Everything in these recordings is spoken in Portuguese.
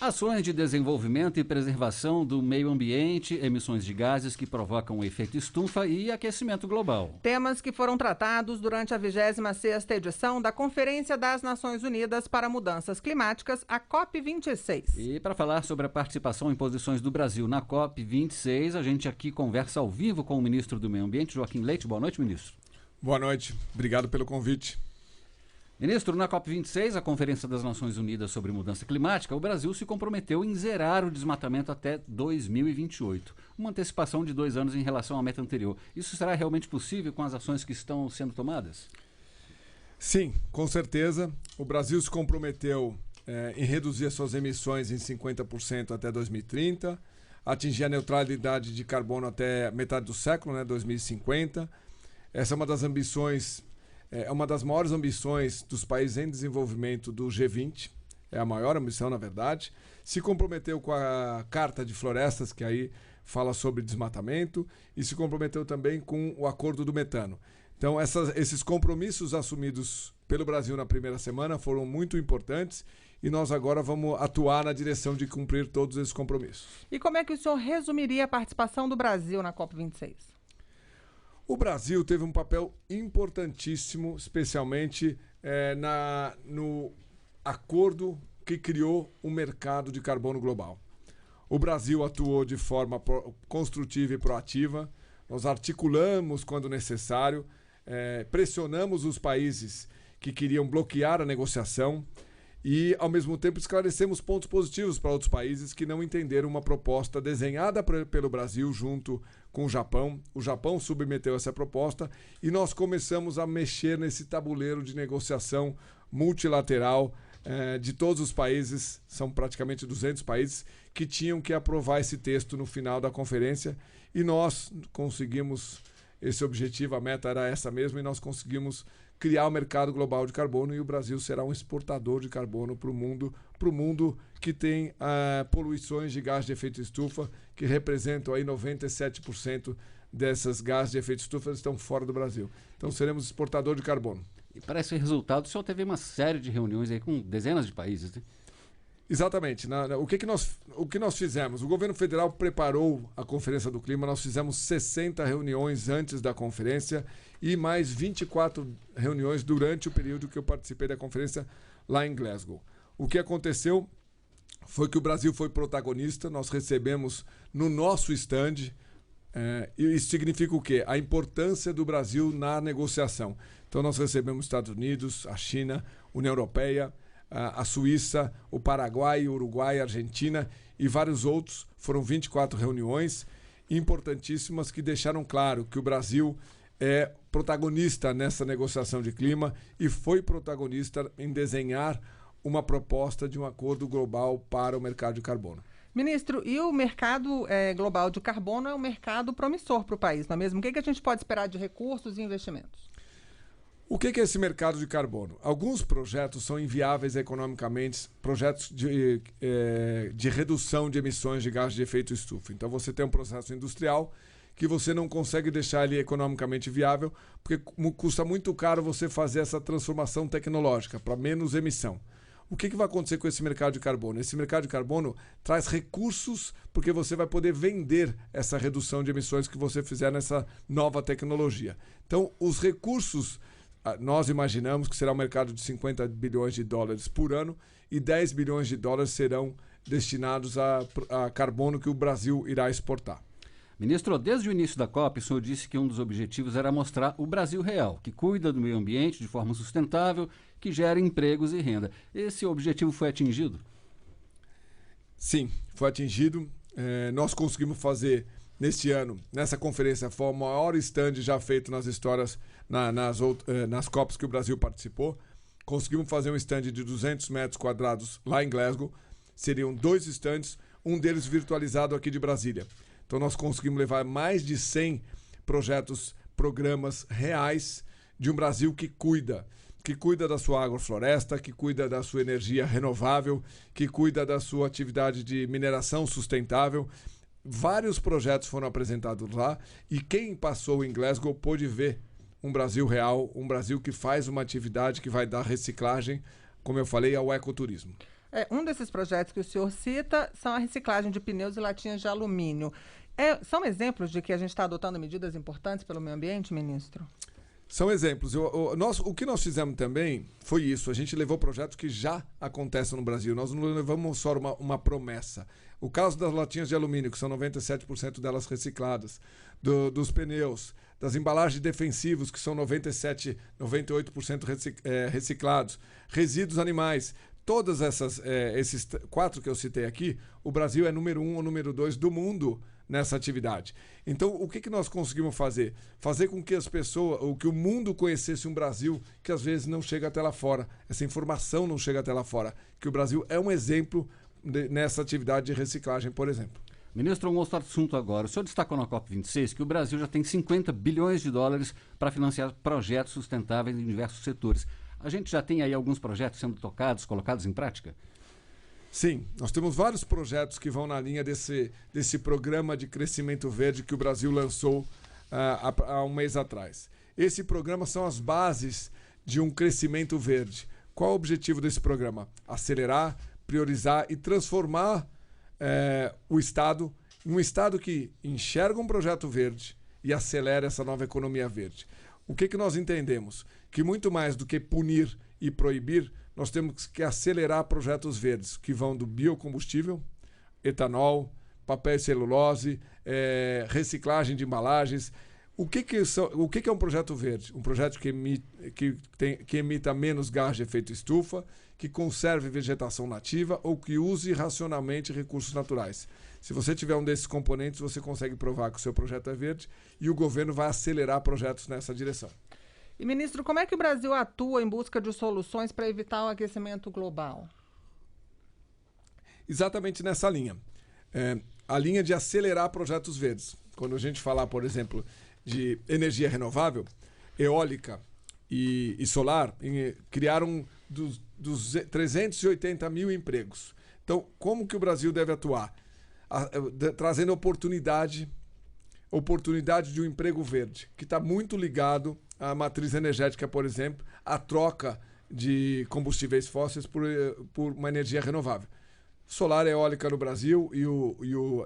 Ações de desenvolvimento e preservação do meio ambiente, emissões de gases que provocam o efeito estufa e aquecimento global. Temas que foram tratados durante a 26ª edição da Conferência das Nações Unidas para Mudanças Climáticas, a COP26. E para falar sobre a participação em posições do Brasil na COP26, a gente aqui conversa ao vivo com o ministro do Meio Ambiente, Joaquim Leite. Boa noite, ministro. Boa noite, obrigado pelo convite. Ministro, na COP26, a Conferência das Nações Unidas sobre Mudança Climática, o Brasil se comprometeu em zerar o desmatamento até 2028, uma antecipação de 2 anos em relação à meta anterior. Isso será realmente possível com as ações que estão sendo tomadas? Sim, com certeza. O Brasil se comprometeu em reduzir as suas emissões em 50% até 2030, atingir a neutralidade de carbono até metade do século, 2050. Essa é uma das ambições... É uma das maiores ambições dos países em desenvolvimento do G20, é a maior ambição, na verdade. Se comprometeu com a Carta de Florestas, que aí fala sobre desmatamento, e se comprometeu também com o Acordo do Metano. Então, esses compromissos assumidos pelo Brasil na primeira semana foram muito importantes e nós agora vamos atuar na direção de cumprir todos esses compromissos. E como é que o senhor resumiria a participação do Brasil na COP26? O Brasil teve um papel importantíssimo, especialmente no acordo que criou o mercado de carbono global. O Brasil atuou de forma construtiva e proativa, nós articulamos quando necessário, pressionamos os países que queriam bloquear a negociação e, ao mesmo tempo, esclarecemos pontos positivos para outros países que não entenderam uma proposta desenhada pelo Brasil junto com o Japão. O Japão submeteu essa proposta e nós começamos a mexer nesse tabuleiro de negociação multilateral de todos os países, são praticamente 200 países, que tinham que aprovar esse texto no final da conferência e nós conseguimos esse objetivo, a meta era essa mesmo, e nós conseguimos criar o mercado global de carbono e o Brasil será um exportador de carbono para o mundo que tem poluições de gás de efeito estufa, que representam aí 97% dessas gases de efeito estufa estão fora do Brasil. Então seremos exportador de carbono. E para esse resultado, o senhor teve uma série de reuniões aí com dezenas de países, né? Exatamente. O que nós fizemos? O governo federal preparou a Conferência do Clima, nós fizemos 60 reuniões antes da conferência e mais 24 reuniões durante o período que eu participei da conferência lá em Glasgow. O que aconteceu foi que o Brasil foi protagonista, nós recebemos no nosso stand, e isso significa o quê? A importância do Brasil na negociação. Então nós recebemos Estados Unidos, a China, União Europeia, a Suíça, o Paraguai, o Uruguai, a Argentina e vários outros. Foram 24 reuniões importantíssimas que deixaram claro que o Brasil é protagonista nessa negociação de clima e foi protagonista em desenhar uma proposta de um acordo global para o mercado de carbono. Ministro, e o mercado global de carbono é um mercado promissor para o país, não é mesmo? O que a gente pode esperar de recursos e investimentos? O que é esse mercado de carbono? Alguns projetos são inviáveis economicamente, projetos de redução de emissões de gás de efeito estufa. Então você tem um processo industrial que você não consegue deixar ele economicamente viável, porque custa muito caro você fazer essa transformação tecnológica para menos emissão. O que vai acontecer com esse mercado de carbono? Esse mercado de carbono traz recursos porque você vai poder vender essa redução de emissões que você fizer nessa nova tecnologia. Então, os recursos... Nós imaginamos que será um mercado de 50 bilhões de dólares por ano e 10 bilhões de dólares serão destinados a carbono que o Brasil irá exportar. Ministro, desde o início da COP, o senhor disse que um dos objetivos era mostrar o Brasil real, que cuida do meio ambiente de forma sustentável, que gera empregos e renda. Esse objetivo foi atingido? Sim, foi atingido. Nós conseguimos fazer... Neste ano, nessa conferência, foi o maior stand já feito nas histórias, nas COPs que o Brasil participou. Conseguimos fazer um stand de 200 metros quadrados lá em Glasgow. Seriam 2 stands, um deles virtualizado aqui de Brasília. Então nós conseguimos levar mais de 100 programas reais de um Brasil que cuida da sua agrofloresta, que cuida da sua energia renovável, que cuida da sua atividade de mineração sustentável. Vários projetos foram apresentados lá e quem passou em Glasgow pôde ver um Brasil real, um Brasil que faz uma atividade que vai dar reciclagem, como eu falei, ao ecoturismo. Um desses projetos que o senhor cita são a reciclagem de pneus e latinhas de alumínio. São exemplos de que a gente está adotando medidas importantes pelo meio ambiente, ministro? São exemplos. O que nós fizemos também foi isso. A gente levou projetos que já acontecem no Brasil. Nós não levamos só uma promessa. O caso das latinhas de alumínio, que são 97% delas recicladas, dos pneus, das embalagens defensivos, que são 97%, 98% reciclados, resíduos animais. Todas esses 4 que eu citei aqui, o Brasil é número 1 ou número 2 do mundo nessa atividade. Então, o que nós conseguimos fazer? Fazer com que as pessoas, ou que o mundo conhecesse um Brasil que às vezes não chega até lá fora. Essa informação não chega até lá fora. Que o Brasil é um exemplo nessa atividade de reciclagem, por exemplo. Ministro, um outro assunto agora. O senhor destacou na COP26 que o Brasil já tem 50 bilhões de dólares para financiar projetos sustentáveis em diversos setores. A gente já tem aí alguns projetos sendo tocados, colocados em prática? Sim, nós temos vários projetos que vão na linha desse programa de crescimento verde que o Brasil lançou há um mês atrás. Esse programa são as bases de um crescimento verde. Qual o objetivo desse programa? Acelerar, priorizar e transformar o Estado em um Estado que enxerga um projeto verde e acelera essa nova economia verde. O que nós entendemos? Que muito mais do que punir e proibir, nós temos que acelerar projetos verdes, que vão do biocombustível, etanol, papel e celulose, reciclagem de embalagens. O que é um projeto verde? Um projeto que emita menos gás de efeito estufa, que conserve vegetação nativa ou que use racionalmente recursos naturais. Se você tiver um desses componentes, você consegue provar que o seu projeto é verde e o governo vai acelerar projetos nessa direção. E, ministro, como é que o Brasil atua em busca de soluções para evitar o aquecimento global? Exatamente nessa linha. A linha de acelerar projetos verdes. Quando a gente falar, por exemplo, de energia renovável, eólica e solar, criaram dos 380 mil empregos. Então, como que o Brasil deve atuar? Trazendo oportunidade de um emprego verde, que está muito ligado à matriz energética, por exemplo, à troca de combustíveis fósseis por uma energia renovável. Solar e eólica no Brasil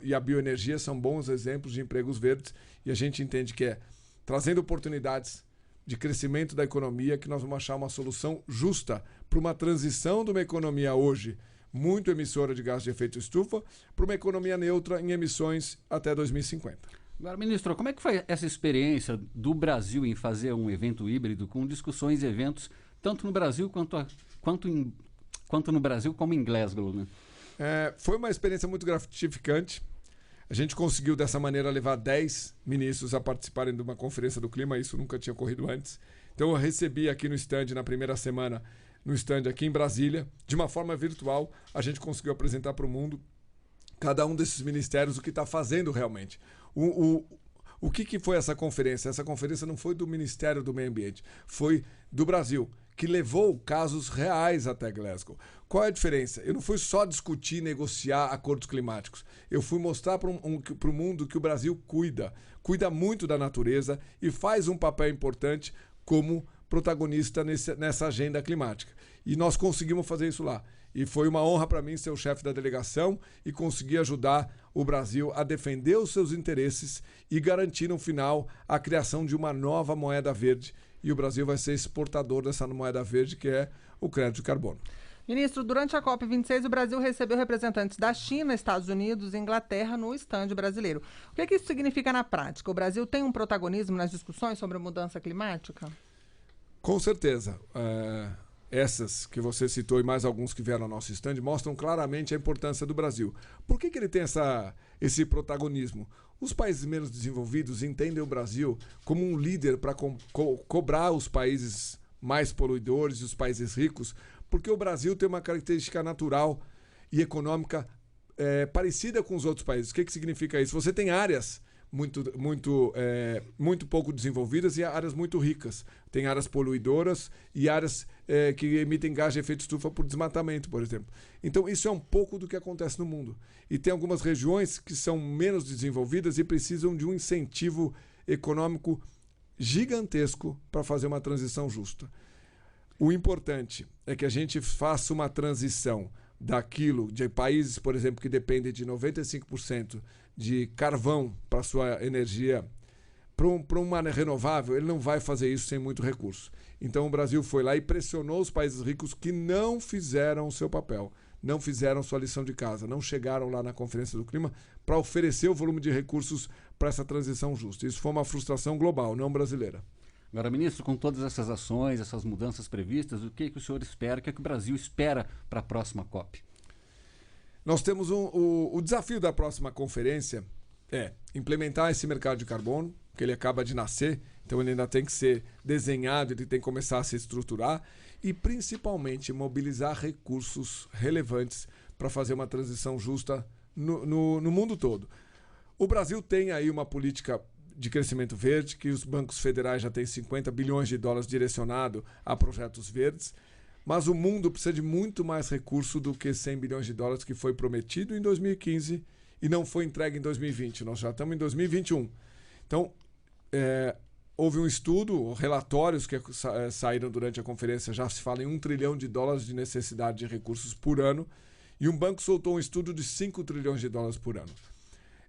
e a bioenergia são bons exemplos de empregos verdes e a gente entende que trazendo oportunidades de crescimento da economia que nós vamos achar uma solução justa para uma transição de uma economia hoje muito emissora de gás de efeito estufa para uma economia neutra em emissões até 2050. Agora, ministro, como é que foi essa experiência do Brasil em fazer um evento híbrido com discussões e eventos tanto no Brasil quanto no Brasil como em Glasgow, né? Foi uma experiência muito gratificante. A gente conseguiu dessa maneira levar 10 ministros a participarem de uma conferência do clima, isso nunca tinha ocorrido antes. Então eu recebi aqui no stand, na primeira semana, no stand aqui em Brasília, de uma forma virtual, a gente conseguiu apresentar para o mundo, cada um desses ministérios, o que está fazendo realmente. O que foi essa conferência? Essa conferência não foi do Ministério do Meio Ambiente, foi do Brasil, que levou casos reais até Glasgow. Qual é a diferença? Eu não fui só discutir, negociar acordos climáticos. Eu fui mostrar para o mundo que o Brasil cuida muito da natureza e faz um papel importante como protagonista nessa agenda climática. E nós conseguimos fazer isso lá. E foi uma honra para mim ser o chefe da delegação e conseguir ajudar o Brasil a defender os seus interesses e garantir, no final, a criação de uma nova moeda verde. E o Brasil vai ser exportador dessa moeda verde, que é o crédito de carbono. Ministro, durante a COP26, o Brasil recebeu representantes da China, Estados Unidos e Inglaterra no estande brasileiro. O que isso significa na prática? O Brasil tem um protagonismo nas discussões sobre a mudança climática? Com certeza. Essas que você citou e mais alguns que vieram ao nosso estande mostram claramente a importância do Brasil. Por que ele tem esse protagonismo? Os países menos desenvolvidos entendem o Brasil como um líder para cobrar os países mais poluidores e os países ricos, porque o Brasil tem uma característica natural e econômica parecida com os outros países. O que significa isso? Você tem áreas muito pouco desenvolvidas e áreas muito ricas. Tem áreas poluidoras e áreas que emitem gás de efeito estufa por desmatamento, por exemplo. Então, isso é um pouco do que acontece no mundo. E tem algumas regiões que são menos desenvolvidas e precisam de um incentivo econômico gigantesco para fazer uma transição justa. O importante é que a gente faça uma transição daquilo, de países, por exemplo, que dependem de 95% de carvão para sua energia, para uma renovável, ele não vai fazer isso sem muito recurso. Então o Brasil foi lá e pressionou os países ricos que não fizeram o seu papel, não fizeram sua lição de casa, não chegaram lá na Conferência do Clima para oferecer o volume de recursos para essa transição justa. Isso foi uma frustração global, não brasileira. Agora, ministro, com todas essas ações, essas mudanças previstas, o que o senhor espera, o que o Brasil espera para a próxima COP? Nós temos o desafio da próxima conferência é implementar esse mercado de carbono, que ele acaba de nascer, então ele ainda tem que ser desenhado, ele tem que começar a se estruturar e principalmente mobilizar recursos relevantes para fazer uma transição justa no mundo todo. O Brasil tem aí uma política de crescimento verde, que os bancos federais já têm 50 bilhões de dólares direcionado a projetos verdes, mas o mundo precisa de muito mais recurso do que 100 bilhões de dólares que foi prometido em 2015 e não foi entregue em 2020. Nós já estamos em 2021. Então, houve um estudo, relatórios que saíram durante a conferência, já se fala em $1 trilhão de necessidade de recursos por ano, e um banco soltou um estudo de 5 trilhões de dólares por ano.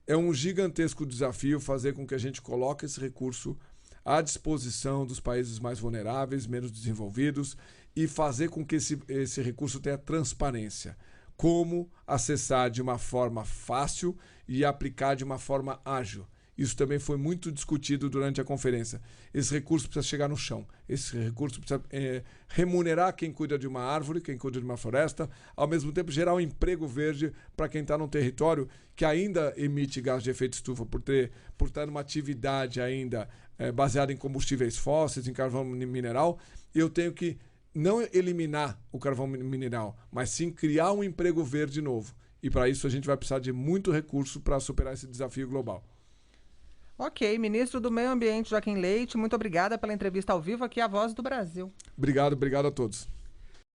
É um gigantesco desafio fazer com que a gente coloque esse recurso à disposição dos países mais vulneráveis, menos desenvolvidos, e fazer com que esse recurso tenha transparência. Como acessar de uma forma fácil e aplicar de uma forma ágil. Isso também foi muito discutido durante a conferência. Esse recurso precisa chegar no chão. Esse recurso precisa remunerar quem cuida de uma árvore, quem cuida de uma floresta, ao mesmo tempo gerar um emprego verde para quem está num território que ainda emite gás de efeito estufa por estar numa atividade ainda baseada em combustíveis fósseis, em carvão mineral. Eu tenho que não eliminar o carvão mineral, mas sim criar um emprego verde novo. E para isso a gente vai precisar de muito recurso para superar esse desafio global. Ok, ministro do Meio Ambiente, Joaquim Leite, muito obrigada pela entrevista ao vivo aqui à Voz do Brasil. Obrigado a todos.